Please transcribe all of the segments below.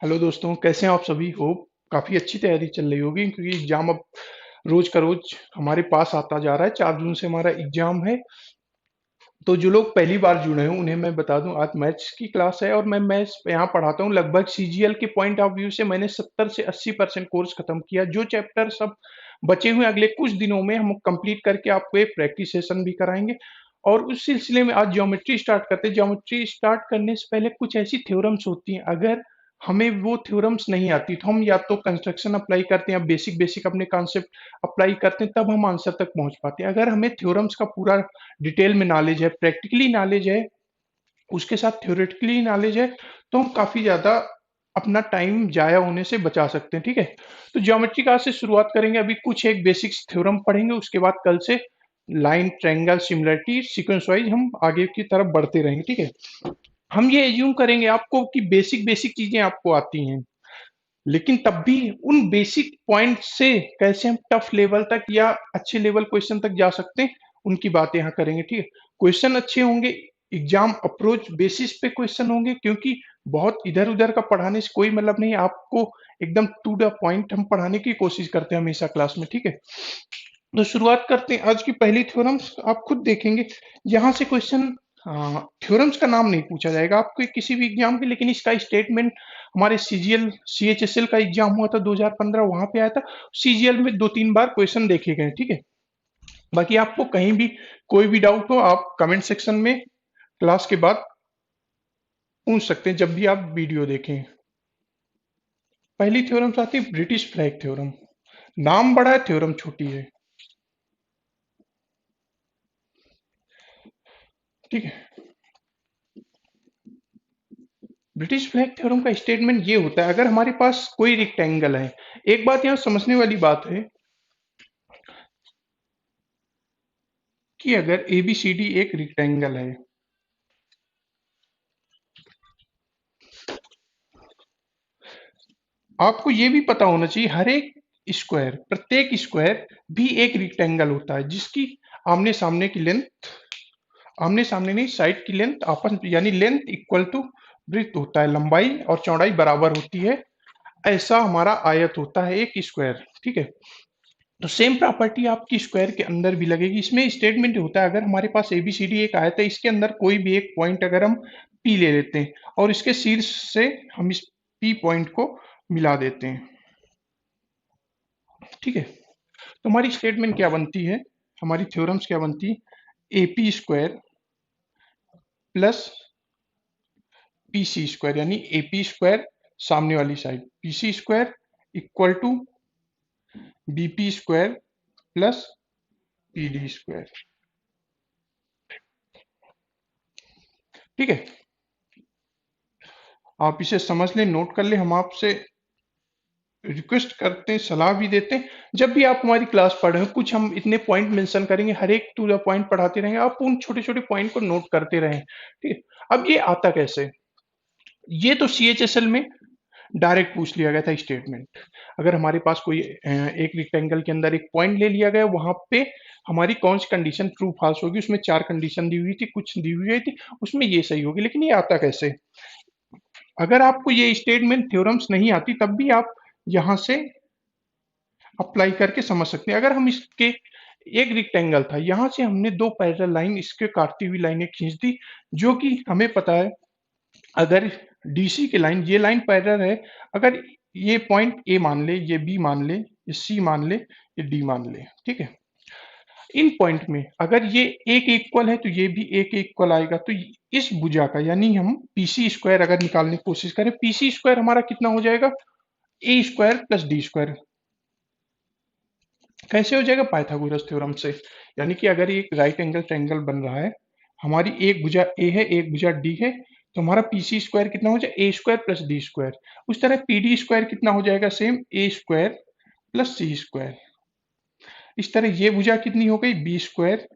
Hello दोस्तों, कैसे हैं आप सभी। होप काफ़ी अच्छी तैयारी चल रही होगी क्योंकि एग्ज़ाम अब रोज़ का रोज़ हमारे पास आता जा रहा है। 4 जून से हमारा एग्ज़ाम है। तो जो लोग पहली बार जुड़े हैं उन्हें मैं बता दूं, आज मैथ्स की क्लास है और मैं मैथ्स यहाँ पढ़ाता हूँ। लगभग सीजीएल के पॉइंट ऑफ व्यू से मैंने 70 से 80% कोर्स खत्म किया। जो चैप्टर सब बचे हुए अगले कुछ दिनों में हम कंप्लीट करके आपको एक प्रैक्टिस सेशन भी कराएंगे। और उस सिलसिले में आज ज्योमेट्री स्टार्ट करते हैं। ज्योमेट्री स्टार्ट करने से पहले कुछ ऐसी थ्योरम्स होती हैं, अगर हमें वो थ्योरम्स नहीं आती तो हम या तो कंस्ट्रक्शन अप्लाई करते हैं या बेसिक बेसिक अपने कॉन्सेप्ट अप्लाई करते हैं, तब हम आंसर तक पहुंच पाते हैं। अगर हमें थ्योरम्स का पूरा डिटेल में नॉलेज है, प्रैक्टिकली नॉलेज है, उसके साथ थ्योरेटिकली नॉलेज है, तो हम काफ़ी ज़्यादा अपना टाइम जाया होने से बचा सकते हैं। ठीक है, तो ज्योमेट्री क्लास से शुरुआत करेंगे। अभी कुछ एक बेसिक्स थ्योरम पढ़ेंगे, उसके बाद कल से line, triangle, similarity sequence wise हम आगे की तरफ बढ़ते रहेंगे। ठीक है, हम ये एज्यूम करेंगे आपको कि बेसिक बेसिक चीजें आपको आती हैं, लेकिन तब भी उन बेसिक पॉइंट से कैसे हम टफ लेवल तक या अच्छे लेवल क्वेश्चन तक जा सकते हैं, उनकी बात यहाँ करेंगे। ठीक है, क्वेश्चन अच्छे होंगे, एग्जाम अप्रोच बेसिस पे क्वेश्चन होंगे, क्योंकि बहुत इधर उधर का पढ़ाने से कोई मतलब नहीं। आपको एकदम टू द पॉइंट हम पढ़ाने की कोशिश करते हैं हमेशा क्लास में। ठीक है, तो शुरुआत करते हैं। आज की पहली थ्योरम्स आप खुद देखेंगे, यहाँ से क्वेश्चन, थ्योरम्स का नाम नहीं पूछा जाएगा आपको किसी भी एग्जाम के, लेकिन इसका स्टेटमेंट हमारे सीजीएल सीएचएसएल का एग्जाम हुआ था 2015, वहां पे आया था। सीजीएल में 2-3 बार क्वेश्चन देखे गए। ठीक है, बाकी आपको कहीं भी कोई भी डाउट हो आप कमेंट सेक्शन में क्लास के बाद पूछ सकते हैं, जब भी आप वीडियो देखें। पहली थ्योरम आती है ब्रिटिश फ्लैग थ्योरम। नाम बड़ा है, थ्योरम छोटी है। ठीक है, ब्रिटिश फ्लैग थ्योरम का स्टेटमेंट ये होता है, अगर हमारे पास कोई रेक्टेंगल है। एक बात यहाँ समझने वाली बात है कि अगर एबीसीडी एक रेक्टेंगल है, आपको ये भी पता होना चाहिए हर एक स्क्वायर, प्रत्येक स्क्वायर भी एक रेक्टेंगल होता है, जिसकी आमने सामने की लेंथ, आमने सामने नहीं, साइड की लेंथ आपस में, यानी लेंथ इक्वल टू ब्रेड्थ होता है, लंबाई और चौड़ाई बराबर होती है। ऐसा हमारा आयत होता है एक स्क्वायर। ठीक है, तो सेम प्रॉपर्टी आपकी स्क्वायर के अंदर भी लगेगी। इसमें स्टेटमेंट होता है, अगर हमारे पास एबीसीडी एक आयत है, इसके अंदर कोई भी एक पॉइंट अगर हम पी ले लेते हैं और इसके शीर्ष से हम इस पी पॉइंट को मिला देते हैं। ठीक है, तो हमारी स्टेटमेंट क्या बनती है, हमारी थ्योरम्स क्या बनती है, AP square plus PC square, यानी एपी स्क्वायर सामने वाली side, PC square equal to BP square plus PD square. ठीक है, आप इसे समझ लें, नोट कर लें। हम आपसे रिक्वेस्ट करते हैं, सलाह भी देते हैं, जब भी आप हमारी क्लास पढ़ रहे हो, कुछ हम इतने पॉइंट मेंशन करेंगे, हर एक टू द पॉइंट पढ़ाते रहेंगे, आप उन छोटे छोटे पॉइंट को नोट करते रहें। ठीक है, अब ये आता कैसे, ये तो सीएचएसएल में डायरेक्ट पूछ लिया गया था स्टेटमेंट। अगर हमारे पास कोई एक रेक्टेंगल के अंदर एक पॉइंट ले लिया गया, वहां पे हमारी कौन सी कंडीशन ट्रू फॉल्स होगी, उसमें 4 कंडीशन दी हुई थी, कुछ दी हुई थी, उसमें ये सही होगी। लेकिन ये आता कैसे, अगर आपको ये स्टेटमेंट थ्योरम्स नहीं आती, तब भी आप यहाँ से अप्लाई करके समझ सकते हैं। अगर हम इसके, एक रेक्टेंगल था, यहाँ से हमने दो पैरेलल लाइन इसके काटती हुई लाइनें खींच दी, जो कि हमें पता है, अगर डीसी की लाइन, ये लाइन पैरेलल है, अगर ये पॉइंट ए मान ले, ये बी मान ले, ये सी मान ले, ये डी मान ले। ठीक है, इन पॉइंट में अगर ये एक इक्वल है तो ये भी एक इक्वल आएगा। तो इस भुजा का, यानी हम पीसी स्क्वायर अगर निकालने की कोशिश करें, पीसी स्क्वायर हमारा कितना हो जाएगा, ए स्क्वायर प्लस डी स्क्वायर। कैसे हो जाएगा, पाइथागोरस थ्योरम से। यानी कि अगर एक राइट एंगल ट्रायंगल बन रहा है, हमारी एक भुजा ए है, एक भुजा डी है, तो हमारा पीसी स्क्वायर कितना हो जाएगा, ए स्क्वायर प्लस डी स्क्वायर। उस तरह पीडी स्क्वायर कितना हो जाएगा, सेम ए स्क्वायर प्लस सी स्क्वायर। इस तरह ये भुजा कितनी हो गई, B square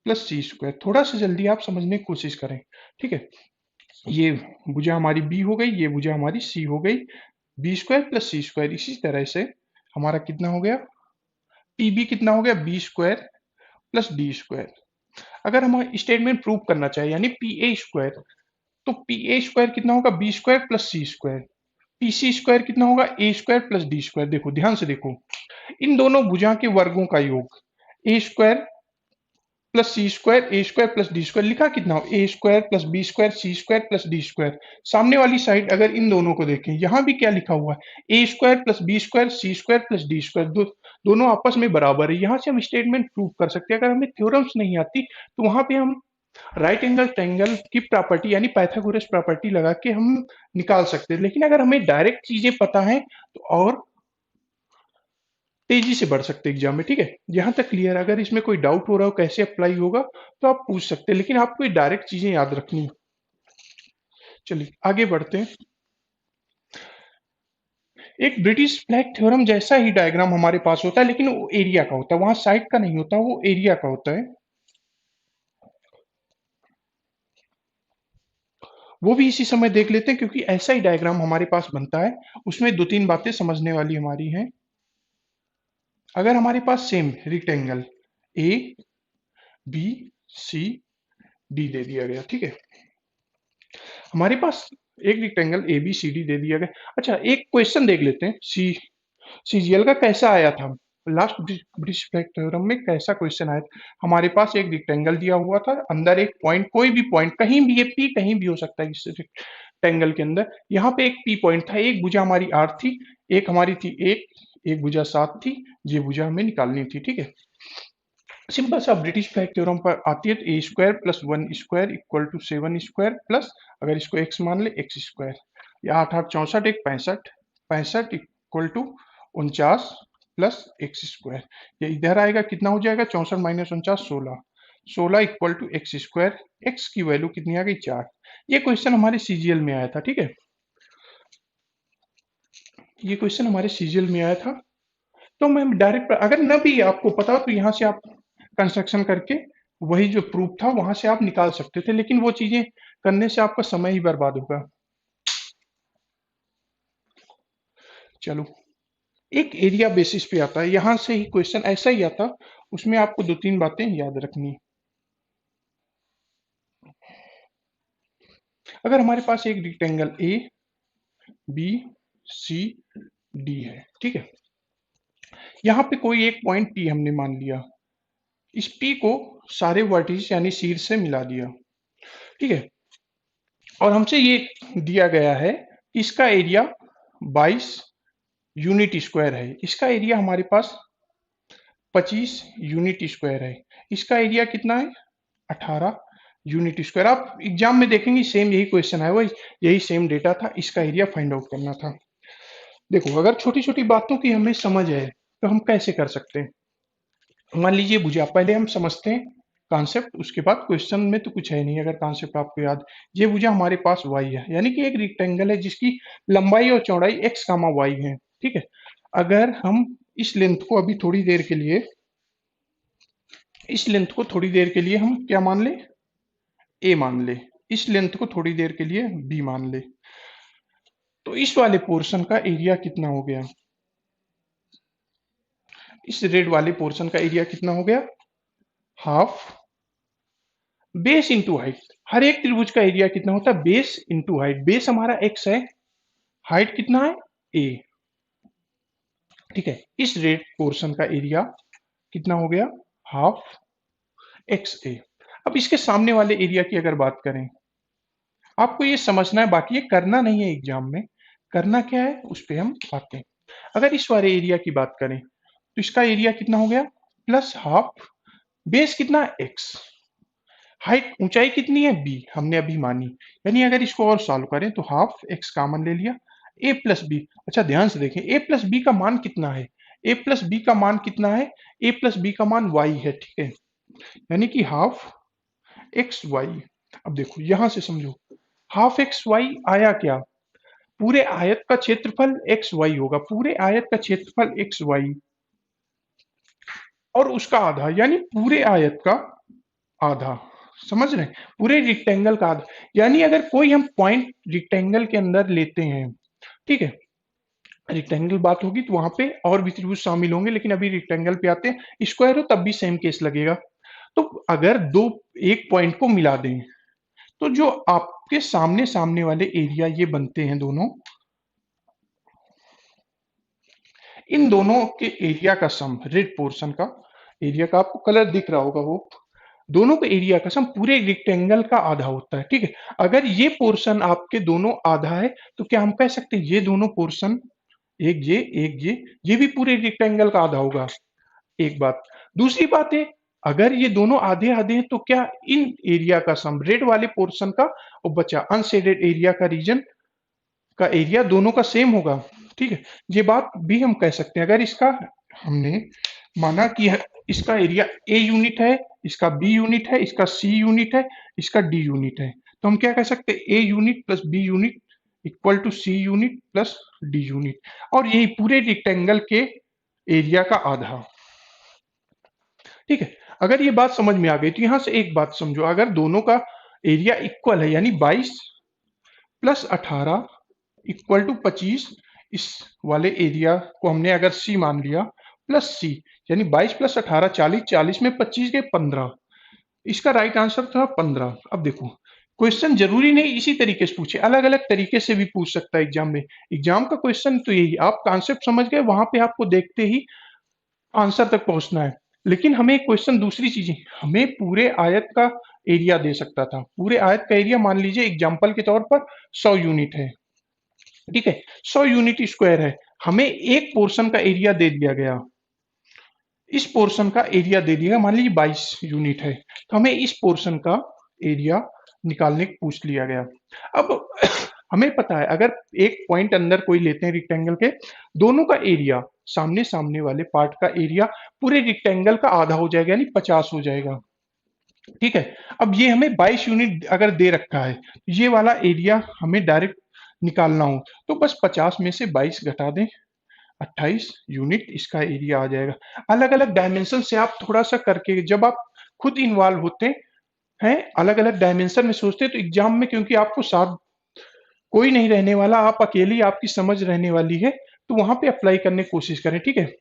plus C square. थोड़ा सा जल्दी आप समझने की कोशिश करें। ठीक है, ये भुजा हमारी बी हो गई, ये भुजा हमारी सी हो गई, B square plus C square. इसी तरह से हमारा कितना हो गया, पीबी कितना हो गया, B square plus D square. अगर हम स्टेटमेंट प्रूव करना चाहे, यानी पी ए स्क्वायर, तो पी ए स्क्वायर कितना होगा, B square plus C square. P C square कितना होगा, A square plus D square. देखो ध्यान से देखो, इन दोनों भुजा के वर्गों का योग, ए स्क्वायर प्लस सी स्क्वायर, ए स्क्वायर प्लस डी स्क्वायर, लिखा कितना हो, ए स्क्वायर प्लस बी स्क्वायर सी स्क्वायर प्लस डी स्क्वायर। सामने वाली साइड अगर इन दोनों को देखें, यहां भी क्या लिखा हुआ है, ए स्क्वायर प्लस बी स्क्वायर सी स्क्वायर प्लस डी स्क्वायर, दोनों आपस में बराबर है। यहां से हम स्टेटमेंट प्रूव कर सकते हैं। अगर हमें थ्योरम्स नहीं आती तो वहां पे हम राइट एंगल ट्रायंगल की प्रॉपर्टी यानी पाइथागोरस प्रॉपर्टी लगा के हम निकाल सकते हैं। लेकिन अगर हमें डायरेक्ट चीजें पता है तो और तेजी से बढ़ सकते हैं एग्जाम में। ठीक है, यहाँ तक क्लियर। अगर इसमें कोई डाउट हो रहा हो कैसे अप्लाई होगा तो आप पूछ सकते हैं, लेकिन आपको ये डायरेक्ट चीजें याद रखनी है। चलिए आगे बढ़ते हैं। एक ब्रिटिश फ्लैग थ्योरम जैसा ही डायग्राम हमारे पास होता है, लेकिन वो एरिया का होता है, वहां साइड का नहीं होता, वो एरिया का होता है। वो भी इसी समय देख लेते हैं, क्योंकि ऐसा ही डायग्राम हमारे पास बनता है। उसमें दो तीन बातें समझने वाली हमारी हैं। अगर हमारे पास same rectangle A B C D दे दिया गया, ठीक है, हमारे पास एक rectangle A B C D दे दिया गया। अच्छा, एक क्वेश्चन देख लेते हैं, सीजीएल का कैसा आया था, लास्ट ब्रिटिश फ्लैग थ्योरम में कैसा क्वेश्चन आया था। हमारे पास एक रिक्टेंगल दिया हुआ था, अंदर एक पॉइंट, कोई भी पॉइंट कहीं भी, ये पी कहीं भी हो सकता है इस रेक्टेंगल के अंदर। यहाँ पे एक पी पॉइंट था, एक भुजा हमारी आर थी, एक हमारी थी एक भुजा 7 थी, ये भुजा हमें निकालनी थी। ठीक है, सिंपल सा ब्रिटिश फ्लैग थ्योरम पर आती है, तो A square plus 1 square equal to 7 square plus, अगर इसको एक्स मान ले, एक्स स्क्वायर, या 8 8 64 एक 65, 65 equal to 49 plus X square. ये इधर आएगा, कितना हो जाएगा, 64 minus 49 16, 16 equal to X square. X की वैल्यू कितनी आ गई, 4। ये क्वेश्चन हमारे सीजीएल में आया था। ठीक है, ये क्वेश्चन हमारे सीजीएल में आया था। तो मैं डायरेक्ट, अगर न भी आपको पता हो तो यहाँ से आप कंस्ट्रक्शन करके वही जो प्रूफ था वहां से आप निकाल सकते थे, लेकिन वो चीजें करने से आपका समय ही बर्बाद होगा। चलो, एक एरिया बेसिस पे आता है, यहां से ही क्वेश्चन ऐसा ही आता, उसमें आपको दो तीन बातें याद रखनी। अगर हमारे पास एक rectangle A B C D है, ठीक है, यहाँ पे कोई एक पॉइंट पी हमने मान लिया, इस पी को सारे वर्टिस यानी शीर्ष से मिला दिया। ठीक है, और हमसे ये दिया गया है, इसका एरिया 22 यूनिट स्क्वायर है, इसका एरिया हमारे पास 25 यूनिट स्क्वायर है, इसका एरिया कितना है, 18 यूनिट स्क्वायर। आप एग्जाम में देखेंगे सेम यही क्वेश्चन है, वही यही सेम डेटा था, इसका एरिया फाइंड आउट करना था। देखो, अगर छोटी छोटी बातों की हमें समझ है तो हम कैसे कर सकते हैं। मान लीजिए भुजा, पहले हम समझते हैं कॉन्सेप्ट, उसके बाद क्वेश्चन में तो कुछ है नहीं अगर कॉन्सेप्ट आपको याद। ये भुजा हमारे पास y है, यानी कि एक रेक्टेंगल है जिसकी लंबाई और चौड़ाई x, y है। ठीक है, अगर हम इस लेंथ को अभी थोड़ी देर के लिए, इस लेंथ को थोड़ी देर के लिए हम क्या मान ले, a मान ले, इस लेंथ को थोड़ी देर के लिए b मान ले, तो इस वाले पोर्शन का एरिया कितना हो गया, इस रेड वाले पोर्शन का एरिया कितना हो गया, हाफ बेस इंटू हाइट। हर एक त्रिभुज का एरिया कितना होता है, बेस इंटू हाइट। बेस हमारा x है, हाइट कितना है, a। ठीक है, इस रेड पोर्शन का एरिया कितना हो गया, हाफ एक्स ए। अब इसके सामने वाले एरिया की अगर बात करें, आपको ये समझना है, बाकी ये करना नहीं है एग्जाम में, करना क्या है उस पर हम आते हैं। अगर इस वाले एरिया की बात करें तो इसका एरिया कितना हो गया, प्लस हाफ, बेस कितना है एक्स, हाइट ऊंचाई कितनी है बी, हमने अभी मानी, यानी अगर इसको और सॉल्व करें तो हाफ एक्स कॉमन ले लिया, ए प्लस बी। अच्छा ध्यान से देखें, ए प्लस बी का मान कितना है, ए प्लस बी का मान कितना है, ए प्लस बी का मान वाई है। ठीक है, यानी कि हाफ एक्स वाई। अब देखो यहां से समझो, हाफ एक्स वाई आया क्या, पूरे आयत का क्षेत्रफल एक्स वाई होगा, पूरे आयत का क्षेत्रफल एक्स वाई और उसका आधा, यानी पूरे आयत का आधा। समझ रहे हैं, पूरे रेक्टेंगल का आधा। यानी अगर कोई हम पॉइंट रेक्टेंगल के अंदर लेते हैं, ठीक है, रेक्टेंगल बात होगी तो वहां पे और भी त्रिभुज शामिल होंगे, लेकिन अभी रेक्टेंगल पे आते हैं। स्क्वायर हो तब भी सेम केस लगेगा। तो अगर दो एक पॉइंट को मिला दें तो जो आपके सामने सामने वाले एरिया ये बनते हैं दोनों, इन दोनों के एरिया का सम, रेड पोर्शन का एरिया का आपको कलर दिख रहा होगा, वो दोनों का एरिया का सम पूरे रेक्टेंगल का आधा होता है। ठीक है, अगर ये पोर्शन आपके दोनों आधा है तो क्या हम कह सकते हैं ये दोनों पोर्शन, एक ये भी पूरे रेक्टेंगल का आधा होगा। एक बात, दूसरी बात है, अगर ये दोनों आधे आधे हैं तो क्या इन एरिया का सम, रेड वाले पोर्शन का और बचा अनशेडेड एरिया का रीजन का एरिया दोनों का सेम होगा। ठीक है, ये बात भी हम कह सकते हैं। अगर इसका हमने माना कि इसका एरिया ए यूनिट है, इसका बी यूनिट है, इसका सी यूनिट है, इसका डी यूनिट है, तो हम क्या कह सकते हैं, A unit plus B unit equal to C unit plus D unit, और यही पूरे रेक्टेंगल के एरिया का आधा। ठीक है, अगर ये बात समझ में आ गई तो यहां से एक बात समझो, अगर दोनों का एरिया इक्वल है यानी 22 प्लस 18 इक्वल टू 25, इस वाले एरिया को हमने अगर सी मान लिया प्लस सी, यानी 22 प्लस 18 40, 40 में 25 के 15, इसका राइट आंसर था 15। अब देखो, क्वेश्चन जरूरी नहीं इसी तरीके से पूछे, अलग अलग तरीके से भी पूछ सकता है एग्जाम में। एग्जाम का क्वेश्चन तो यही, आप कॉन्सेप्ट समझ गए, वहां पे आपको देखते ही आंसर तक पहुंचना है। लेकिन हमें क्वेश्चन दूसरी चीजें, हमें पूरे आयत का एरिया दे सकता था। पूरे आयत का एरिया मान लीजिए एग्जाम्पल के तौर पर 100 यूनिट है। ठीक है, 100 यूनिट स्क्वायर है, हमें एक पोर्शन का एरिया दे दिया गया, इस पोर्शन का एरिया दे दिया, मान लीजिए 22 यूनिट है, तो हमें इस पोर्शन का एरिया निकालने को पूछ लिया गया। अब हमें पता है अगर एक पॉइंट अंदर कोई लेते हैं रेक्टेंगल के, दोनों का एरिया, सामने सामने वाले पार्ट का एरिया पूरे रेक्टेंगल का आधा हो जाएगा यानी 50 हो जाएगा। ठीक है, अब ये हमें 22 यूनिट अगर दे रखा है, ये वाला एरिया हमें डायरेक्ट निकालना हो तो बस 50 में से 22 घटा दें, 28 यूनिट इसका एरिया आ जाएगा। अलग अलग डायमेंशन से आप थोड़ा सा करके, जब आप खुद इन्वॉल्व होते हैं, अलग अलग डायमेंशन में सोचते हैं, तो एग्जाम में क्योंकि आपको साथ कोई नहीं रहने वाला, आप अकेली आपकी समझ रहने वाली है, तो वहां पे अप्लाई करने की कोशिश करें। ठीक है,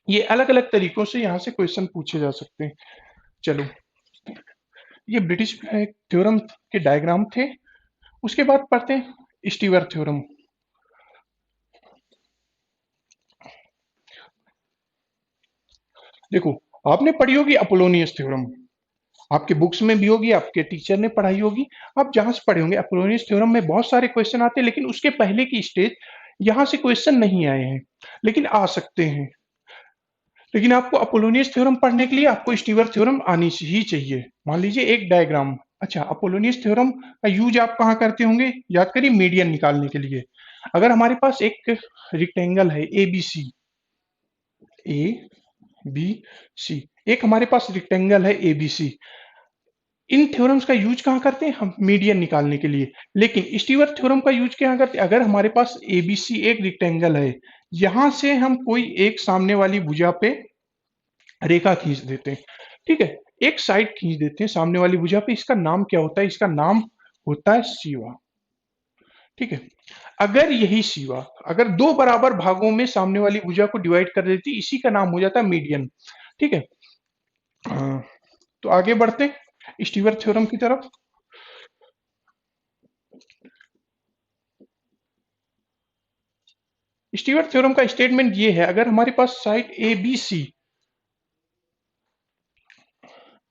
ये अलग अलग तरीकों से यहाँ से क्वेश्चन पूछे जा सकते हैं। चलो, ये ब्रिटिश थ्योरम के डायग्राम थे। उसके बाद पढ़ते हैं स्टीवर थ्योरम। देखो, आपने पढ़ी होगी अपोलोनियस थ्योरम, आपके बुक्स में भी होगी, आपके टीचर ने पढ़ाई होगी, आप जहां से पढ़े होंगे। अपोलोनियस थ्योरम में बहुत सारे क्वेश्चन आते हैं, लेकिन उसके पहले की स्टेज यहां से क्वेश्चन नहीं आए हैं, लेकिन आ सकते हैं। लेकिन आपको अपोलोनियस थ्योरम पढ़ने के लिए आपको स्टीवर थ्योरम आनी ही चाहिए। मान लीजिए एक डायग्राम, अच्छा, अपोलोनियस थ्योरम का यूज आप कहाँ करते होंगे, याद करिए, मीडियन निकालने के लिए। अगर हमारे पास एक रेक्टेंगल है A B C, A B सी, एक हमारे पास रेक्टेंगल है ए बी सी, इन थ्योरम्स का यूज कहाँ करते हैं हम, मीडियन निकालने के लिए। लेकिन स्टीवर थ्योरम का यूज क्या करते हैं, अगर हमारे पास एबीसी एक रेक्टेंगल है, यहां से हम कोई एक सामने वाली भुजा पे रेखा खींच देते हैं। ठीक है, एक साइड खींच देते हैं सामने वाली भुजा पे, इसका नाम क्या होता है, इसका नाम होता है सीवा। ठीक है, अगर यही सीवा अगर दो बराबर भागों में सामने वाली भुजा को डिवाइड कर देती, इसी का नाम हो जाता है मीडियन। ठीक है, तो आगे बढ़ते हैं स्टीवर थ्योरम की तरफ। स्टीवर्ट थ्योरम का स्टेटमेंट ये है, अगर हमारे पास साइड ए बी सी,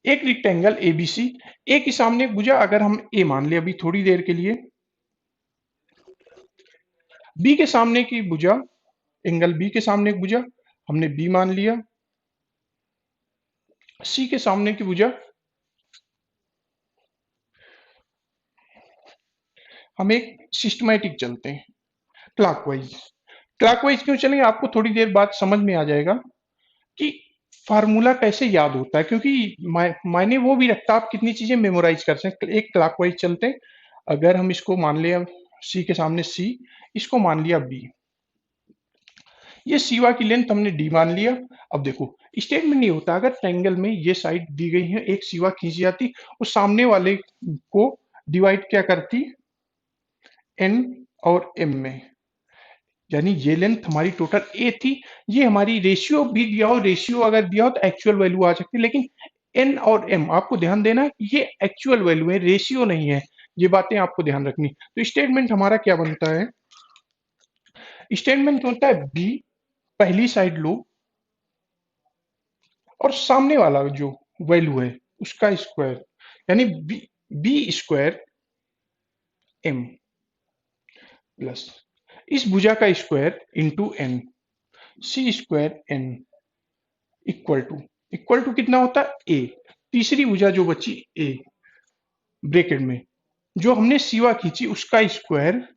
एक रेक्टेंगल ए बी सी, ए के सामने एक भुजा अगर हम ए मान ले अभी थोड़ी देर के लिए, बी के सामने की भुजा, एंगल बी के सामने एक भुजा हमने बी मान लिया, सी के सामने की भुजा हम एक सिस्टमैटिक चलते हैं, क्लॉकवाइज। क्लॉकवाइज क्यों चलेंगे, आपको थोड़ी देर बाद समझ में आ जाएगा कि फार्मूला कैसे याद होता है, क्योंकि मायने वो भी रखता है आप कितनी चीजें मेमोराइज कर सकते हैं। एक क्लॉकवाइज चलते हैं, अगर हम इसको मान लिया सी के सामने सी, इसको मान लिया बी, ये सीवा की लेंथ हमने डी मान लिया। अब देखो, स्टेटमेंट नहीं होता, अगर ट्रायंगल में ये साइड दी गई है, एक सीवा खींच जाती, उस सामने वाले को डिवाइड क्या करती, एन और एम में, यानी ये लेंथ हमारी टोटल ए थी, ये हमारी रेशियो भी दिया हो, रेशियो अगर दिया हो तो एक्चुअल वैल्यू आ सकती है, लेकिन एन और एम आपको ध्यान देना है, ये एक्चुअल वैल्यू है, रेशियो नहीं है, ये बातें आपको ध्यान रखनी। तो स्टेटमेंट हमारा क्या बनता है, स्टेटमेंट होता है बी पहली साइड लो और सामने वाला जो वैल्यू है उसका स्क्वायर, यानी बी स्क्वायर एम प्लस इस भुजा का square into N, C square N equal to कितना होता है ए, तीसरी भुजा जो बची ए ब्रैकेट में, जो हमने सिवा खींची उसका स्क्वायर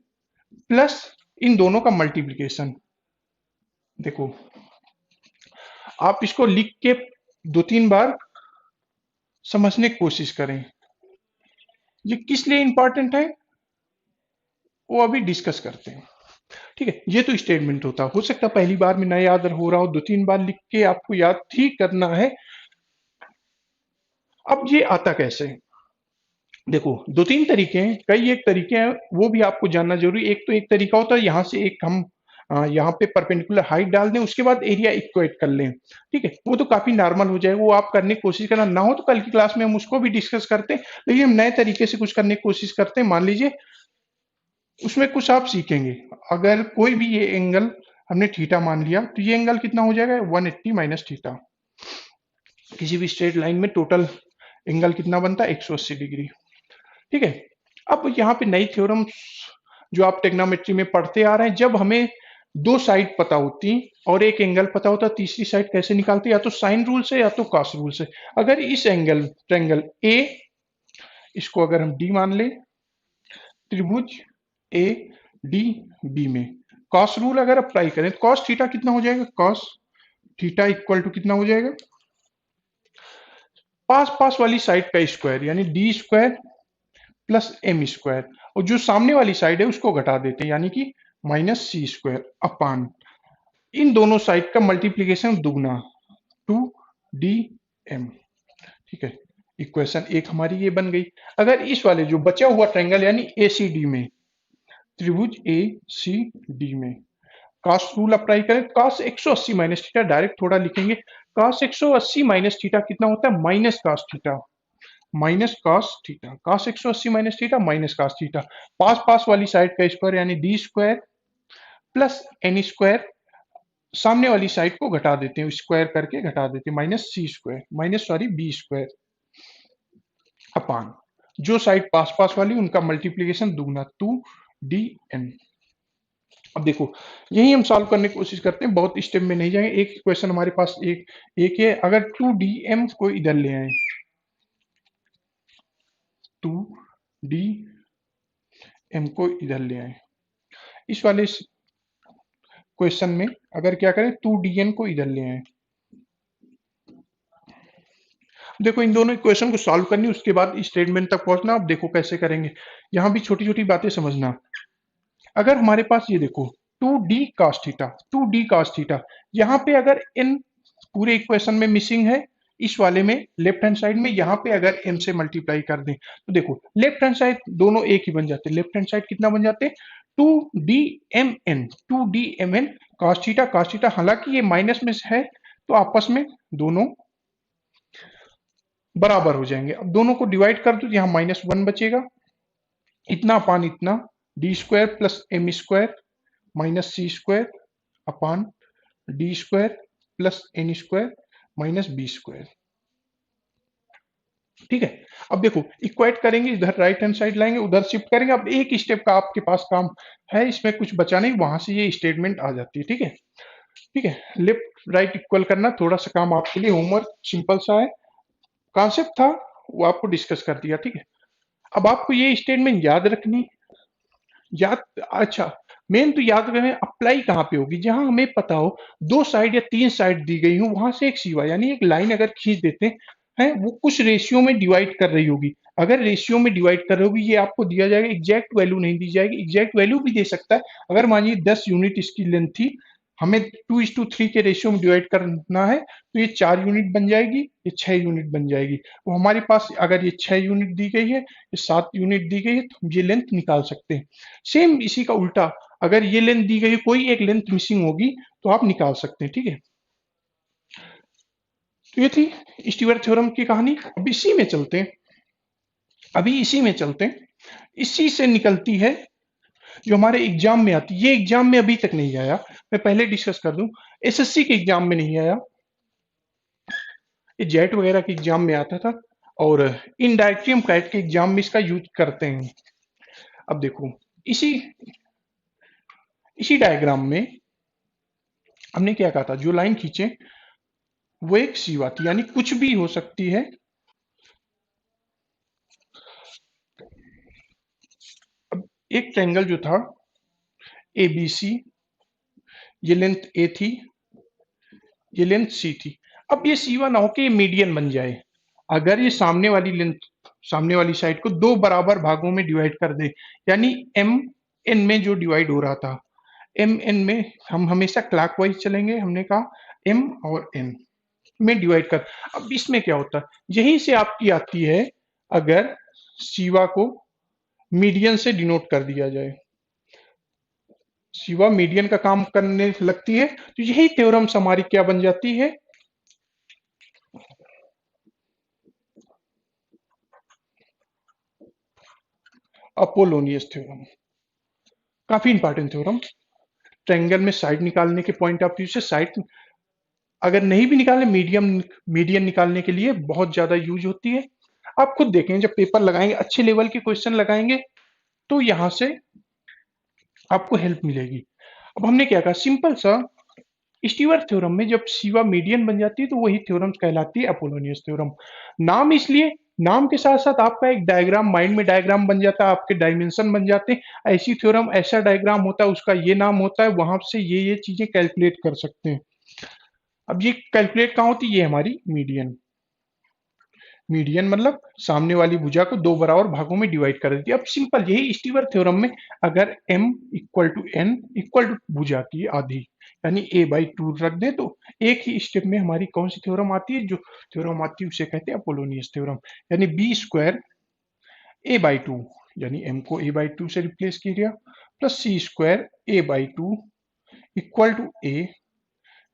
प्लस इन दोनों का मल्टीप्लिकेशन। देखो आप इसको लिख के 2-3 बार समझने की कोशिश करें। ये किस लिए इंपॉर्टेंट है वो अभी डिस्कस करते हैं, ठीक है। ये तो स्टेटमेंट होता हो सकता है पहली बार में ना याद हो रहा हो, 2-3 बार लिख के आपको याद ठीक करना है। अब ये आता कैसे, देखो 2-3 तरीके हैं, कई एक तरीके हैं, वो भी आपको जानना जरूरी। एक तो एक तरीका होता है यहाँ से एक हम यहाँ पे परपेंडिकुलर हाइट डाल दें, उसके बाद एरिया इक्वेट कर लें, ठीक है। वो तो काफी नॉर्मल हो जाएगा, वो आप करने की कोशिश करना, ना हो तो कल की क्लास में हम उसको भी डिस्कस करते हैं। लेकिन हम नए तरीके से कुछ करने की कोशिश करते हैं। मान लीजिए उसमें कुछ आप सीखेंगे, अगर कोई भी ये एंगल हमने थीटा मान लिया तो ये एंगल कितना हो जाएगा 180 माइनस थीटा। किसी भी स्ट्रेट लाइन में टोटल एंगल कितना बनता है 180 डिग्री, ठीक है। अब यहाँ पे नई थ्योरम जो आप टेक्नोमेट्री में पढ़ते आ रहे हैं, जब हमें दो साइड पता होती और एक एंगल पता होता, तीसरी साइड कैसे निकालते, या तो साइन रूल से या तो कॉस रूल से। अगर इस एंगल ट्रायंगल ए, इसको अगर हम डी मान ले, त्रिभुज ए डी बी में कॉस रूल अगर अप्लाई करें तो कॉस थीटा कितना हो जाएगा, कॉस थीटा इक्वल टू कितना हो जाएगा, पास पास वाली साइड का स्क्वायर यानी D square plus M square, और जो सामने वाली साइड है उसको घटा देते हैं यानी कि माइनस सी स्क्वायर अपान इन दोनों साइड का मल्टीप्लीकेशन दुगना 2dm, ठीक है। इक्वेशन एक हमारी ये बन गई। अगर इस वाले जो बचा हुआ ट्रायंगल यानी ACD में, त्रिभुज ACD में कॉस रूल अप्लाई करें, कॉस 180 माइनस थीटा, डायरेक्ट थोड़ा लिखेंगे, कॉस 180 माइनस थीटा कितना होता है minus cos theta, minus cos theta, cos 180 minus theta minus cos theta, पास पास वाली साइड का स्क्वायर यानी D square plus N square, सामने वाली साइड को घटा देते हैं, स्क्वायर करके घटा देते हैं, minus C square minus sorry B square upon जो साइड पास पास वाली उनका मल्टीप्लीकेशन दुगना 2dn। अब देखो यही हम सॉल्व करने की कोशिश करते हैं, बहुत स्टेप में नहीं जाएंगे। एक क्वेश्चन हमारे पास एक है, अगर 2dm को इधर ले आए, 2dm को इधर ले आए, इस वाले क्वेश्चन में अगर क्या करें 2dn को इधर ले आए, देखो इन दोनों इक्वेशन को सॉल्व करनी, उसके बाद स्टेटमेंट तक पहुंचना। अब देखो कैसे करेंगे, यहां भी छोटी छोटी बातें समझना। अगर हमारे पास ये देखो 2d cos theta, 2d cos theta, यहाँ पे अगर n पूरे इक्वेशन में मिसिंग है, इस वाले में लेफ्ट हैंड साइड में यहाँ पे अगर m से मल्टीप्लाई कर दें तो देखो लेफ्ट हैंड साइड दोनों एक ही बन जाते हैं। लेफ्ट हैंड साइड कितना बन जाते हैं 2dmn, 2dmn cos थीटा, हालांकि ये माइनस में है तो आपस में दोनों बराबर हो जाएंगे। अब दोनों को डिवाइड कर दो तो यहाँ -1 बचेगा, इतना अपान इतना D square plus M square minus C square upon D square plus N square minus B square, ठीक है। अब देखो इक्वेट करेंगे, इधर राइट हैंड साइड लाएंगे, उधर शिफ्ट करेंगे। अब एक स्टेप का आपके पास काम है, इसमें कुछ बचा नहीं, वहां से ये स्टेटमेंट आ जाती है, ठीक है। ठीक है, लेफ्ट राइट इक्वल करना थोड़ा सा काम आपके लिए होमवर्क सिंपल सा है, कॉन्सेप्ट था वो आपको डिस्कस कर दिया, ठीक है। अब आपको ये स्टेटमेंट याद रखनी, याद अच्छा मेन तो याद करें अप्लाई कहाँ पे होगी, जहां हमें पता हो 2 साइड या 3 साइड दी गई हो, वहां से एक सिवा यानी एक लाइन अगर खींच देते हैं, वो कुछ रेशियो में डिवाइड कर रही होगी। अगर रेशियो में डिवाइड कर रही होगी, ये आपको दिया जाएगा, एग्जैक्ट वैल्यू नहीं दी जाएगी, एग्जैक्ट वैल्यू भी दे सकता है। अगर मानिए 10 यूनिट इसकी लेंथ थी, हमें 2:3 के रेशियो में डिवाइड करना है, तो ये 4 यूनिट बन जाएगी, ये 6 यूनिट बन जाएगी। वो हमारे पास अगर ये 6 यूनिट दी गई है, ये 7 यूनिट दी गई है, तो हम ये लेंथ निकाल सकते हैं। सेम इसी का उल्टा, अगर ये लेंथ दी गई है, कोई एक लेंथ मिसिंग होगी तो आप निकाल सकते हैं, ठीक है। तो ये थी स्टीवर्ट थ्योरम की कहानी। अब इसी में चलते हैं, अभी इसी में चलते हैं, इसी से निकलती है जो हमारे एग्जाम में आती है। ये एग्जाम में अभी तक नहीं आया, मैं पहले डिस्कस कर दूं। एसएससी के एग्जाम में नहीं आया, ये जेट वगैरह के एग्जाम में आता था, और इंडायट्रियम कैट के एग्जाम में इसका यूज करते हैं। अब देखो, इसी इसी डायग्राम में हमने क्या कहा था, जो लाइन खींचे वो एक सीमा थी, यानी कुछ भी हो सकती है। अब एक ट्रायंगल जो था ए बी सी, ये लेंथ ए थी, ये लेंथ सी थी। अब ये सीवा ना होके ये मीडियन बन जाए, अगर ये सामने वाली लेंथ, सामने वाली साइड को दो बराबर भागों में डिवाइड कर दे, यानी एम एन में जो डिवाइड हो रहा था, एम एन में हम हमेशा क्लॉकवाइज चलेंगे, हमने कहा एम और एन में डिवाइड कर। अब इसमें क्या होता है, यहीं से आपकी आती है, अगर सीवा को मीडियन से डिनोट कर दिया जाए, सीवा मीडियन का काम करने लगती है, तो यही थ्योरम्स हमारी क्या बन जाती है, अपोलोनियस थ्योरम। काफी इंपॉर्टेंट थ्योरम, ट्रायंगल में साइड निकालने के पॉइंट ऑफ व्यू से, साइड अगर नहीं भी निकालने, मीडियन निकालने के लिए बहुत ज्यादा यूज होती है। आप खुद देखें, जब पेपर लगाएंगे, अच्छे लेवल के क्वेश्चन लगाएंगे, तो यहां से आपको हेल्प मिलेगी। अब हमने क्या कहा, सिंपल सा स्टीवर्ट थ्योरम में जब सीवा मीडियन बन जाती है तो वही थ्योरम कहलाती है अपोलोनियस थ्योरम। नाम इसलिए, नाम के साथ साथ आपका एक डायग्राम, माइंड में डायग्राम बन जाता है, आपके डायमेंशन बन जाते हैं, ऐसी थ्योरम ऐसा डायग्राम होता है, उसका ये नाम होता है, वहां से ये चीजें कैलकुलेट कर सकते हैं। अब ये कैलकुलेट कहाँ होती है, ये हमारी मीडियन, मीडियन मतलब सामने वाली भुजा को दो बराबर भागों में डिवाइड कर देती है। अब सिंपल यही स्टीवर थ्योरम में, अगर m equal to n equal to भुजा की आधी, यानी a/2 रख दे, तो एक ही स्टेप में हमारी कौन सी थ्योरम आती है, जो थ्योरम आती है उसे कहते हैं अपोलोनियस थ्योरम। यानी b स्क्वायर a/2, यानी m को a/2 से रिप्लेस किया, plus c square a/2 equal to a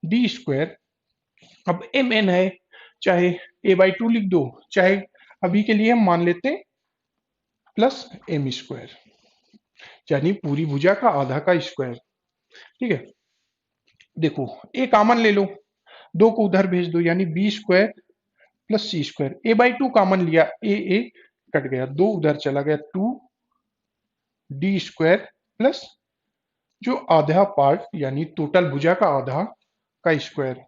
d square. अब एम एन है, चाहे a/2 लिख दो, चाहे अभी के लिए हम मान लेते हैं प्लस एम स्क्वायर, यानी पूरी भुजा का आधा का स्क्वायर। ठीक है, देखो ए कॉमन ले लो, दो को उधर भेज दो, यानी B square plus C square. a/2 common लिया, ए कट गया, दो उधर चला गया, 2d स्क्वायर प्लस जो आधा पार्ट, यानी टोटल भुजा का आधा का स्क्वायर।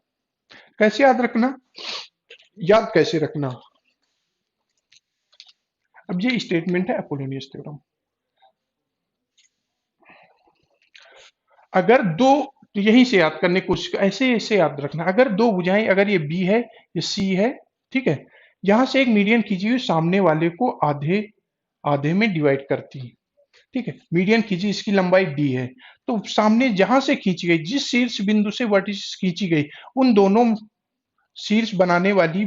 कैसे याद रखना, याद कैसे रखना, अब ये स्टेटमेंट है अपोलोनियस थ्योरम। अगर दो, तो यहीं से याद करने की कोशिश, ऐसे ऐसे याद रखना, अगर दो भुजाएं, अगर ये बी है, ये सी है, ठीक है, यहां से एक मीडियन खींची हुई सामने वाले को आधे आधे में डिवाइड करती है। ठीक है, मीडियन खींची, इसकी लंबाई डी है, तो सामने जहां से खींची गई, जिस शीर्ष बिंदु से वर्टिस खींची गई, उन दोनों शीर्ष बनाने वाली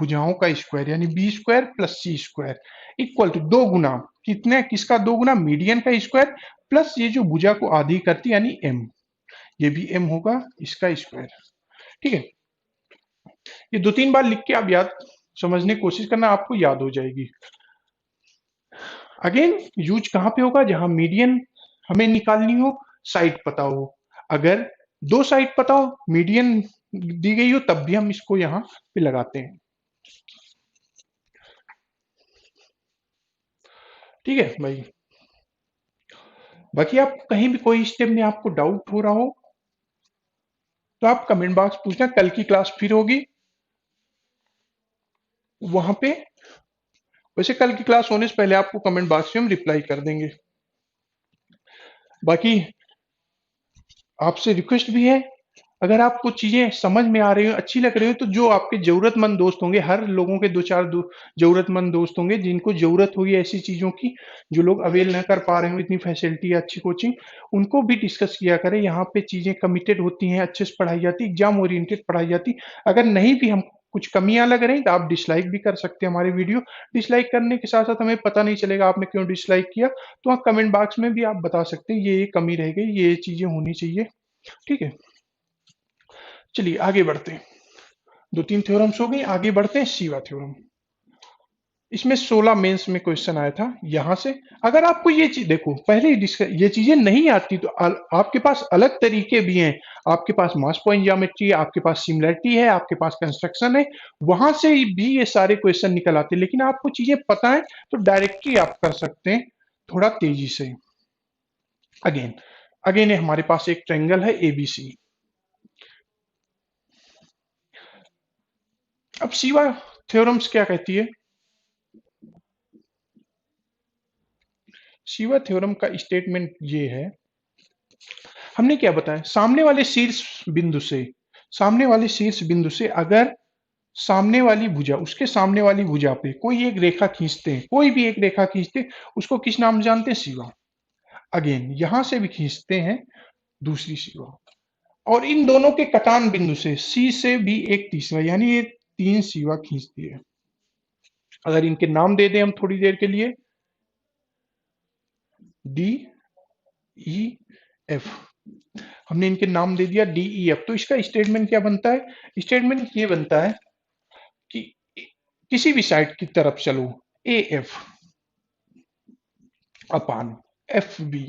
भुजाओं का स्क्वायर, यानी B square plus C square equal to दो गुना, कितने, किसका दो गुना, मीडियन का स्क्वायर प्लस ये जो भुजा को आधी करती, यानी एम, ये भी एम होगा, इसका स्क्वायर। ठीक है, ये दो तीन बार लिख के आप याद समझने की कोशिश करना, आपको याद हो जाएगी। अगेन यूज कहां पे होगा, जहां मीडियन हमें निकालनी हो, साइड पता हो। अगर दो साइड पता हो, मीडियन दी गई हो, तब भी हम इसको यहां पे लगाते हैं। ठीक है भाई, बाकी आप कहीं भी कोई स्टेप में आपको डाउट हो रहा हो, तो आप कमेंट बॉक्स पूछना, कल की क्लास फिर होगी वहां पे, वैसे कल की क्लास होने से पहले आपको कमेंट बॉक्स में हम रिप्लाई कर देंगे। बाकी आपसे रिक्वेस्ट भी है, अगर आपको चीजें समझ में आ रही हो, अच्छी लग रही हो, तो जो आपके जरूरतमंद दोस्त होंगे, हर लोगों के दो चार जरूरतमंद दोस्त होंगे जिनको जरूरत होगी ऐसी चीजों की, जो लोग अवेल न कर पा रहे हो इतनी फैसिलिटी या अच्छी कोचिंग, उनको भी डिस्कस किया करें। यहाँ पे चीजें कमिटेड होती हैं, अच्छे से पढ़ाई जाती, एग्जाम ओरिएंटेड पढ़ाई जाती। अगर नहीं भी हम कुछ कमियां लग रही तो आप डिसलाइक भी कर सकते हैं हमारे वीडियो। डिसलाइक करने के साथ साथ हमें पता नहीं चलेगा आपने क्यों डिसलाइक किया, तो आप कमेंट बॉक्स में भी आप बता सकते हैं ये कमी रह गई, ये चीजें होनी चाहिए। ठीक है, चलिए आगे बढ़ते हैं। दो तीन थ्योरम्स हो गई, आगे बढ़ते हैं सीवा थ्योरम। इसमें 16 मेंस में क्वेश्चन आया था यहां से। अगर आपको ये चीज देखो पहले ही ये चीजें नहीं आती तो आपके पास अलग तरीके भी हैं। आपके पास मास पॉइंट ज्योमेट्री है, आपके पास सिमिलरिटी है, आपके पास कंस्ट्रक्शन है, वहां से भी ये सारे क्वेश्चन निकल आते हैं। लेकिन आपको चीजें पता है तो डायरेक्टली आप कर सकते हैं थोड़ा तेजी से। अगेन अगेन हमारे पास एक ट्रायंगल है एबीसी। अब सीवा थ्योरम्स क्या कहती है? शिवा थ्योरम का स्टेटमेंट ये है, हमने क्या बताया, सामने वाले शीर्ष बिंदु से अगर सामने वाली भुजा, उसके सामने वाली भुजा पे कोई एक रेखा खींचते हैं, कोई भी एक रेखा खींचते हैं, उसको किस नाम से जानते हैं? शिवा। अगेन यहां से भी खींचते हैं दूसरी शिवा, और इन दोनों के कटान बिंदु से सी से भी एक तीसरा, यानी ये तीन शिवा खींचती है। अगर इनके नाम दे दें हम थोड़ी देर के लिए, डी ई एफ, हमने इनके नाम दे दिया डी ई एफ। तो इसका स्टेटमेंट क्या बनता है? स्टेटमेंट ये बनता है कि किसी भी साइड की तरफ चलो, A F upon F B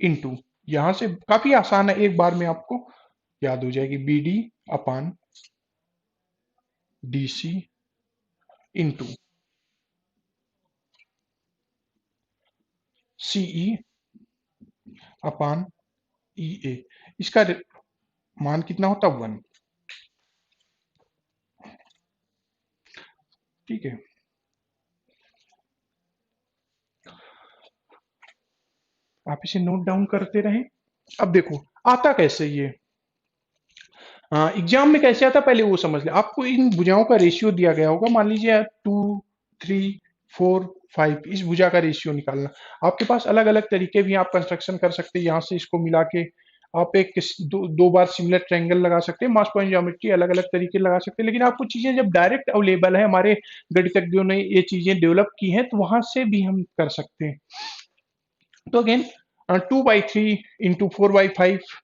into, यहां से काफी आसान है, एक बार में आपको याद हो जाएगी, B D upon D C into CE अपान ई ए। इसका मान कितना होता है? 1। ठीक है, आप इसे नोट डाउन करते रहें। अब देखो आता कैसे ये, एग्जाम में कैसे आता पहले वो समझ ले। आपको इन भुजाओं का रेशियो दिया गया होगा, मान लीजिए 2 3 4 5, इस भुजा का रेशियो निकालना। आपके पास अलग अलग तरीके भी, आप कंस्ट्रक्शन कर सकते हैं, यहाँ से इसको मिला के आप एक दो बार सिमिलर ट्रायंगल लगा सकते हैं, मास पॉइंट ज्योमेट्री अलग अलग तरीके लगा सकते हैं। लेकिन आपको चीजें जब डायरेक्ट अवेलेबल है, हमारे गणितज्ञों ने ये चीजें डेवलप की हैं, तो वहां से भी हम कर सकते हैं। तो again 2/3 into 4/5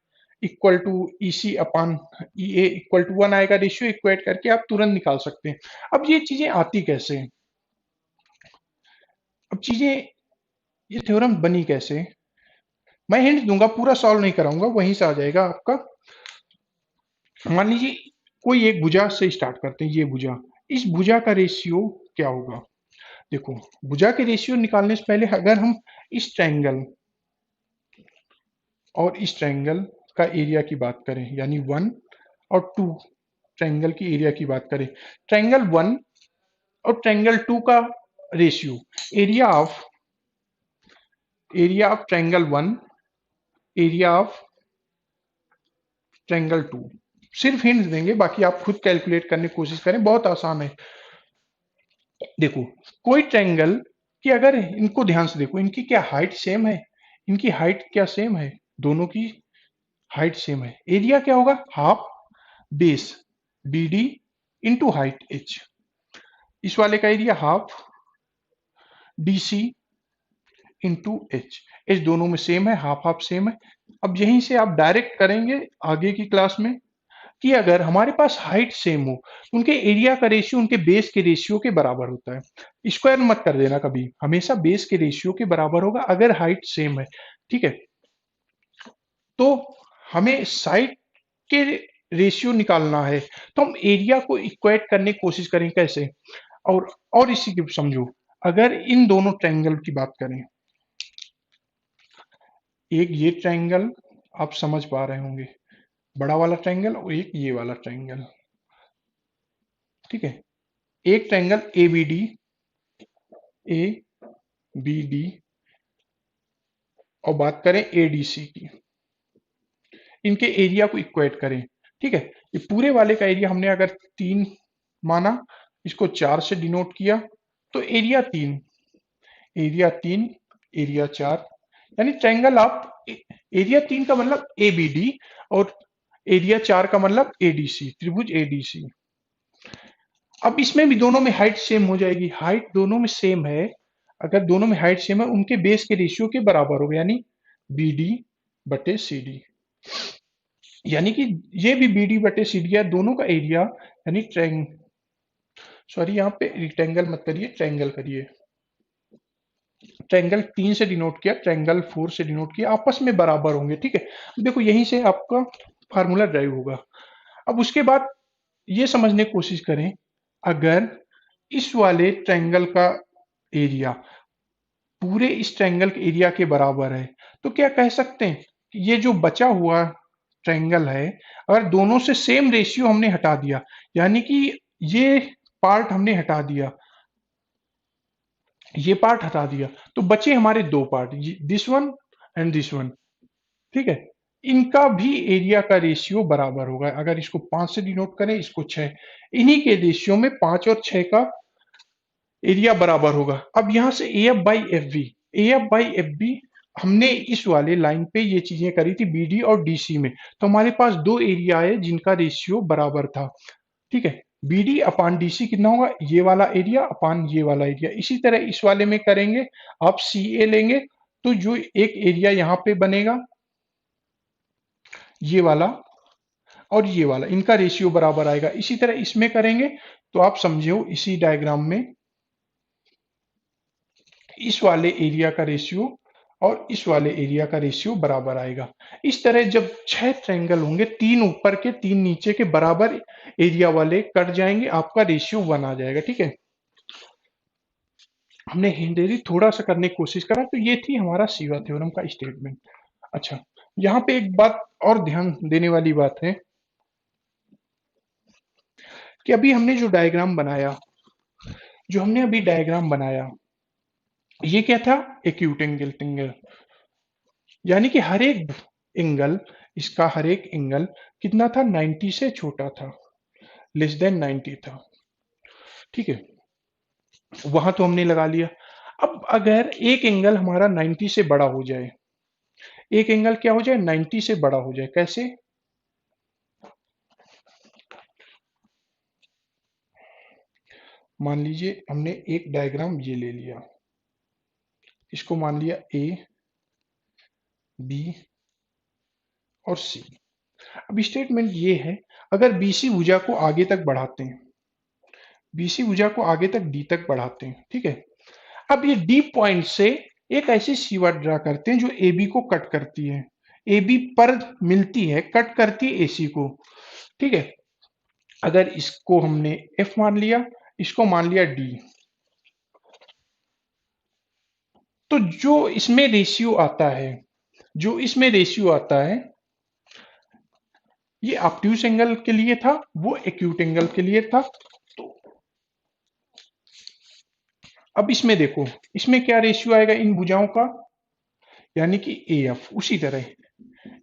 equal to E C upon E A equal to 1 आएगा। रेशियो इक्वेट करके आप तुरंत निकाल सकते हैं। अब ये चीजें आती कैसे हैं? अब चीजें, ये थ्योरम बनी कैसे, मैं हिंट दूंगा, पूरा सॉल्व नहीं कराऊंगा, वहीं से आ जाएगा आपका। मान लीजिए कोई एक भुजा से स्टार्ट करते हैं, ये भुजा, इस भुजा का रेशियो क्या होगा? देखो भुजा के रेशियो निकालने से पहले अगर हम इस ट्रायंगल और इस ट्रायंगल का एरिया की बात करें, यानी 1 और 2 ट्रायंगल की एरिया की बात करें, ट्रायंगल 1 और ट्रायंगल 2 का ratio, area of triangle 1, area of triangle 2, सिर्फ हिंट देंगे, बाकी आप खुद कैलकुलेट करने की कोशिश करें, बहुत आसान है। देखो कोई ट्रायंगल की अगर इनको ध्यान से देखो, इनकी क्या हाइट सेम है? इनकी हाइट क्या सेम है? दोनों की हाइट सेम है। एरिया क्या होगा? Half base B D into height H. इस वाले का area half D C into H. H दोनों में सेम है, हाफ हाफ सेम है। अब यहीं से आप डायरेक्ट करेंगे आगे की क्लास में कि अगर हमारे पास हाइट सेम हो, उनके एरिया का रेशियो उनके बेस के रेशियो के बराबर होता है। स्क्वायर मत कर देना कभी, हमेशा बेस के रेशियो के बराबर होगा अगर हाइट सेम है। ठीक है, तो हमें साइड के रेशियो निकालना है, तो हम एरिया को इक्वेट करने की कोशिश करें कैसे। और इसी की समझो, अगर इन दोनों ट्रायंगल की बात करें, एक ये ट्रायंगल आप समझ पा रहे होंगे, बड़ा वाला ट्रायंगल, और एक ये वाला ट्रायंगल। ठीक है, एक ट्रायंगल ए बी डी, और बात करें ए डी सी की, इनके एरिया को इक्वेट करें। ठीक है, ये पूरे वाले का एरिया हमने अगर 3 माना, इसको 4 से डिनोट किया, तो एरिया 3, एरिया 3, एरिया 4, यानी ट्रायंगल आप एरिया 3 का मतलब ए बी डी, और एरिया 4 का मतलब ए डी सी, त्रिभुज ए डी सी। अब इसमें भी दोनों में हाइट सेम हो जाएगी, हाइट दोनों में सेम है। अगर दोनों में हाइट सेम है, उनके बेस के रेशियो के बराबर होगा, यानी बी डी बटे सी डी, यानी कि ये भी बी डी बटे सी डी है, दोनों का एरिया, यानी सॉरी, यहाँ पे रेक्टेंगल मत करिए, ट्रायंगल करिए। ट्रायंगल 3 से डिनोट किया, ट्रायंगल 4 से डिनोट किया, आपस में बराबर होंगे, ठीक है। देखो यहीं से आपका फार्मूला ड्राइव होगा। अब उसके बाद ये समझने की कोशिश करें, अगर इस वाले ट्रायंगल का एरिया पूरे इस ट्रायंगल के एरिया के बराबर है, तो क्या कह सकते हैं कि ये जो बचा हुआ ट्रायंगल है, अगर दोनों से सेम रेशियो हमने हटा दिया, यानी कि ये पार्ट हमने हटा दिया, ये पार्ट हटा दिया, तो बचे हमारे दो part, this one and this one, ठीक है। इनका भी एरिया का रेशियो बराबर होगा। अगर इसको 5 से डिनोट करें, इसको 6, इन्हीं के रेशियो में 5 और 6 का एरिया बराबर होगा। अब यहां से A F by F B, A F by F B हमने इस वाले लाइन पे ये चीजें करी थी बी डी और डी सी में, तो हमारे पास दो एरिया है जिनका रेशियो बराबर था, ठीक है। B D upon D C कितना होगा, ये वाला एरिया अपान ये वाला एरिया। इसी तरह इस वाले में करेंगे, आप सी ए लेंगे, तो जो एक एरिया यहाँ पे बनेगा, ये वाला और ये वाला, इनका रेशियो बराबर आएगा। इसी तरह इसमें करेंगे, तो आप समझो इसी डायग्राम में इस वाले एरिया का रेशियो और इस वाले एरिया का रेशियो बराबर आएगा। इस तरह जब 6 ट्रायंगल होंगे, 3 ऊपर के 3 नीचे के बराबर एरिया वाले कट जाएंगे, आपका रेशियो 1 आ जाएगा, ठीक है। हमने हिंदेरी थोड़ा सा करने की कोशिश करा, तो ये थी हमारा शिवा थ्योरम का स्टेटमेंट। अच्छा, यहाँ पे एक बात और ध्यान देने वाली बात है कि अभी हमने जो डायग्राम बनाया, जो हमने अभी डायग्राम बनाया, ये क्या था, एक्यूट एंगल, यानी कि हर एक एंगल, इसका हर एक एंगल कितना था, 90 से छोटा था, लेस देन 90 था, ठीक है। वहां तो हमने लगा लिया। अब अगर एक एंगल हमारा 90 से बड़ा हो जाए, एक एंगल क्या हो जाए, 90 से बड़ा हो जाए, कैसे, मान लीजिए हमने एक डायग्राम ये ले लिया, इसको मान लिया ए, बी और सी। अब स्टेटमेंट ये है, अगर बीसी भुजा को आगे तक बढ़ाते हैं, बीसी भुजा को आगे तक डी तक बढ़ाते हैं, ठीक है। अब ये डी पॉइंट से एक ऐसी सीमा ड्रा करते हैं जो ए बी को कट करती है, ए बी पर मिलती है, कट करती है एसी को, ठीक है। अगर इसको हमने एफ मान लिया, इसको मान लिया डी, तो जो इसमें रेशियो आता है, जो इसमें रेशियो आता है, ये ऑब्ट्यूज एंगल के लिए था, वो एक्यूट एंगल के लिए था। तो अब इसमें देखो, इसमें क्या रेशियो आएगा इन भुजाओं का, यानी कि ए एफ, उसी तरह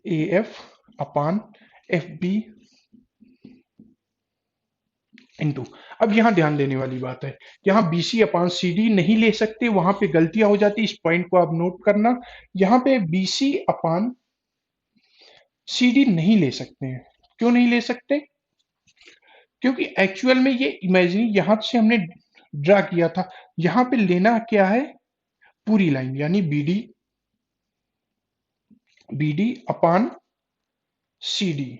A F upon F B into. अब यहां ध्यान देने वाली बात है, यहां बीसी अपान सी डी नहीं ले सकते, वहां पे गलतियां हो जाती, इस पॉइंट को आप नोट करना। यहां पे बीसी अपान सी डी नहीं ले सकते हैं, क्यों नहीं ले सकते, क्योंकि एक्चुअल में ये इमेजिनरी यहां से हमने ड्रा किया था, यहां पे लेना क्या है, पूरी लाइन, यानी बीडी, बीडी अपान सी डी।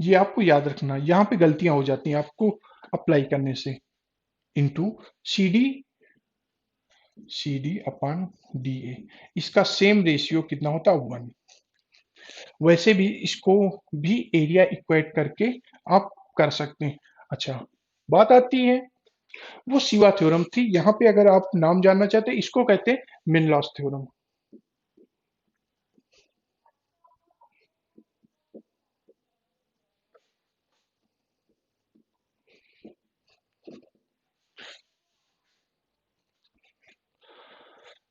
ये आपको याद रखना, यहां पे गलतियां हो जाती हैं आपको अप्लाई करने से, into C D, C D upon D A, इसका सेम रेशियो कितना होता है, 1। वैसे भी इसको भी एरिया इक्वेट करके आप कर सकते हैं। अच्छा, बात आती है, वो शिवा थ्योरम थी, यहाँ पे अगर आप नाम जानना चाहते हैं, इसको कहते हैं मिन लॉस थ्योरम।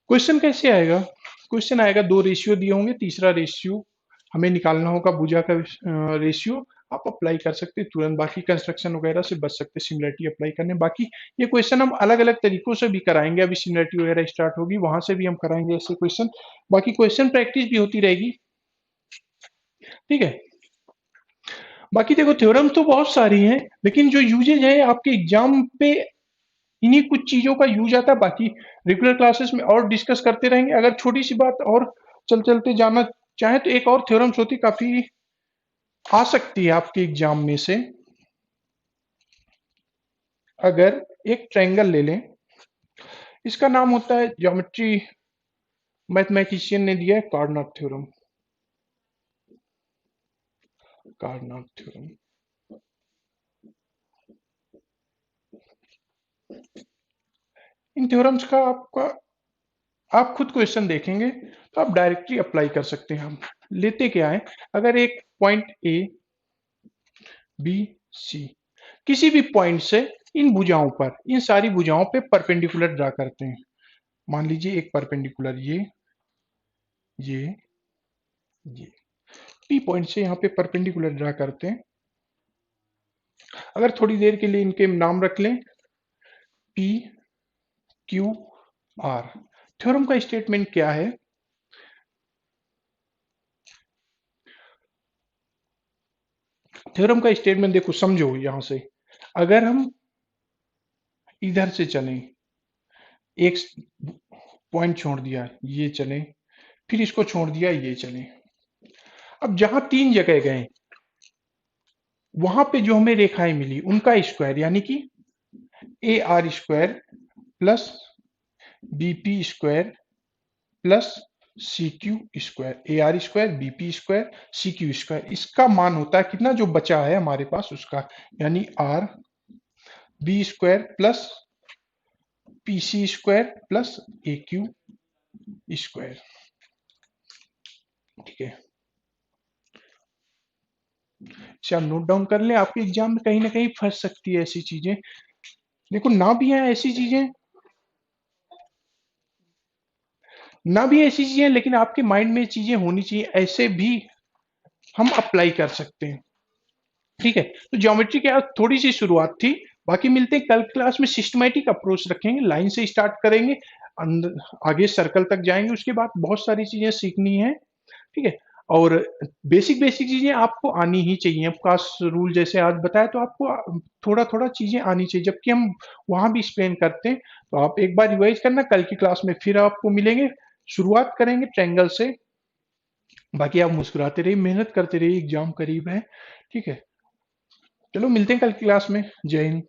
क्वेश्चन कैसे आएगा, क्वेश्चन आएगा, दो रेशियो दिए होंगे, तीसरा रेशियो हमें निकालना होगा, भुजा का रेशियो, आप अप्लाई कर सकते हैं तुरंत, बाकी कंस्ट्रक्शन वगैरह से बच सकते हैं सिमिलरिटी अप्लाई करने। बाकी ये क्वेश्चन हम अलग अलग तरीकों से भी कराएंगे, अभी सिमिलरिटी वगैरह स्टार्ट होगी, वहां से भी हम कराएंगे ऐसे क्वेश्चन, बाकी क्वेश्चन प्रैक्टिस भी होती रहेगी, ठीक है। बाकी देखो थ्योरम तो बहुत सारी हैं, लेकिन जो यूजेज है आपके एग्जाम पे, इन्हीं कुछ चीजों का यूज आता है, बाकी रेगुलर क्लासेस में और डिस्कस करते रहेंगे। अगर छोटी सी बात और चलते जाना चाहे, तो एक और थ्योरम्स होती, काफी आ सकती है आपके एग्जाम में से, अगर एक ट्रायंगल ले लें, इसका नाम होता है, ज्योमेट्री मैथमेटिशियन ने दिया है, कार्नोट थ्योरम। Carnot theorem. इन थ्योरम्स का आपका आप खुद क्वेश्चन देखेंगे तो आप डायरेक्टली अप्लाई कर सकते हैं। हम लेते क्या है, अगर एक पॉइंट ए बी सी, किसी भी पॉइंट से इन भुजाओं पर, इन सारी भुजाओं पे परपेंडिकुलर ड्रा करते हैं। मान लीजिए एक परपेंडिकुलर ये ये पी पॉइंट से यहाँ पे परपेंडिकुलर ड्रा करते हैं। अगर थोड़ी देर के लिए इनके नाम रख लें, पी क्यू आर। थ्योरम का स्टेटमेंट क्या है, थ्योरम का स्टेटमेंट देखो, समझो यहां से। अगर हम इधर से चलें, एक पॉइंट छोड़ दिया ये चले, फिर इसको छोड़ दिया ये चले, अब जहां तीन जगह गए वहां पे जो हमें रेखाएं मिली उनका स्क्वायर, यानी कि A R square plus B P square plus C Q square, A R square B P square C Q square, इसका मान होता है कितना, जो बचा है हमारे पास उसका, यानी R B square plus P C square plus A Q square. ठीक है, इसे आप नोट डाउन कर लें, आपके एग्जाम में कहीं ना कहीं फंस सकती है ऐसी चीजें। देखो, ना भी है ऐसी चीजें, ना भी ऐसी चीजें, लेकिन आपके माइंड में चीजें होनी चाहिए, ऐसे भी हम अप्लाई कर सकते हैं। ठीक है, तो ज्योमेट्री की आज थोड़ी सी शुरुआत थी, बाकी मिलते हैं कल क्लास में, सिस्टमैटिक अप्रोच रखेंगे, लाइन से स्टार्ट करेंगे, अंदर आगे सर्कल तक जाएंगे, उसके बाद बहुत सारी चीजें सीखनी है। ठीक है, और बेसिक बेसिक चीजें आपको आनी ही चाहिए, कास रूल जैसे आज बताया, तो आपको थोड़ा थोड़ा चीजें आनी चाहिए, जबकि हम वहां भी एक्सप्लेन करते हैं। तो आप एक बार रिवाइज करना, कल की क्लास में फिर आपको मिलेंगे, शुरुआत करेंगे ट्रायंगल से। बाकी आप मुस्कुराते रहिए, मेहनत करते रहिए, एग्जाम करीब है। ठीक है, चलो मिलते हैं कल की क्लास में। जय हिंद।